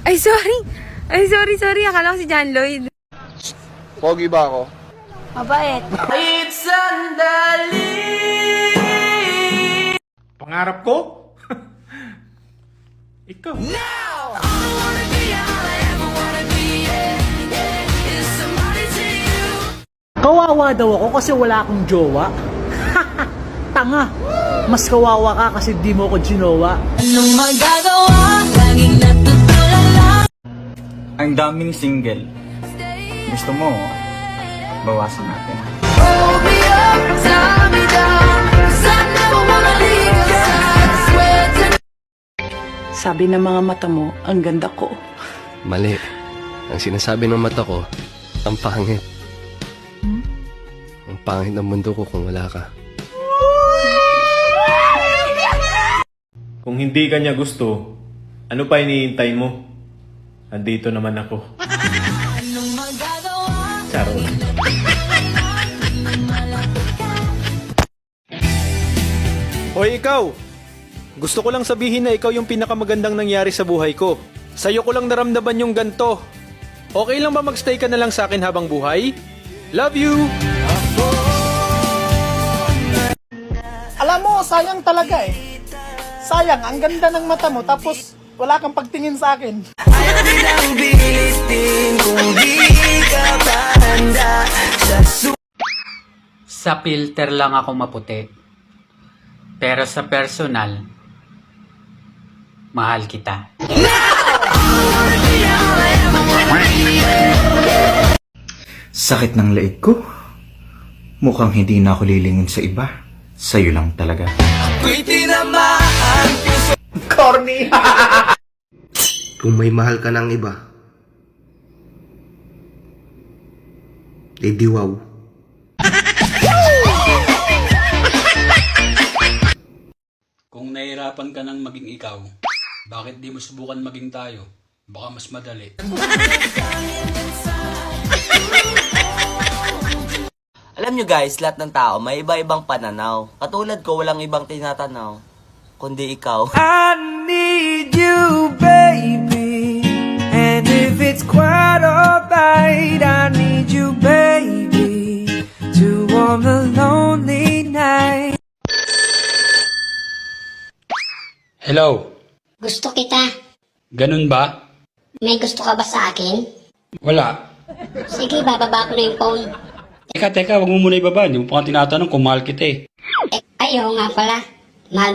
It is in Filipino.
Ay, sorry. Ay, sorry. Akala ko si John Lloyd. Pogi ba ako? Mabait. Pangarap ko? Ikaw. Kawawa daw ako kasi wala akong jowa. Tanga. Mas kawawa ka kasi di mo ko ginawa. Anong magagawa? Laging natutulala. Ang daming single. Gusto mo, bawasan natin. Sabi ng mga mata mo, ang ganda ko. Mali. Ang sinasabi ng mata ko, ang pangit. Ang pangit ng mundo ko kung wala ka. Kung hindi ka niya gusto, ano pa iniintay mo? Andito naman ako. Charot. Hoy ikaw! Gusto ko lang sabihin na ikaw yung pinakamagandang nangyari sa buhay ko. Sa'yo ko lang naramdaman yung ganto. Okay lang ba magstay ka na lang sa akin habang buhay? Love you! Alam mo, sayang talaga eh. Sayang, ang ganda ng mata mo tapos wala kang pagtingin sa akin. Sa filter lang ako maputi. Pero sa personal, mahal kita. Sakit ng leeg ko. Mukhang hindi na ako lilingon sa iba. Sa'yo lang talaga. Corny! Kung may mahal ka ng iba, diwaw. Kung nahihirapan ka ng maging ikaw, bakit di mo subukan maging tayo? Baka mas madali. Alam nyo guys, lahat ng tao may iba-ibang pananaw. Katulad ko, walang ibang tinatanaw, kundi ikaw. I need you, baby. And if it's quite alright, I need you, baby, to warm the lonely night. Hello? Gusto kita. Ganun ba? May gusto ka ba sa akin? Wala. Sige, bababa ko na yung phone. Teka, wag mo muna ibaba. Hindi mo pa tinatanong kung mahal kita eh. Ayaw nga pala.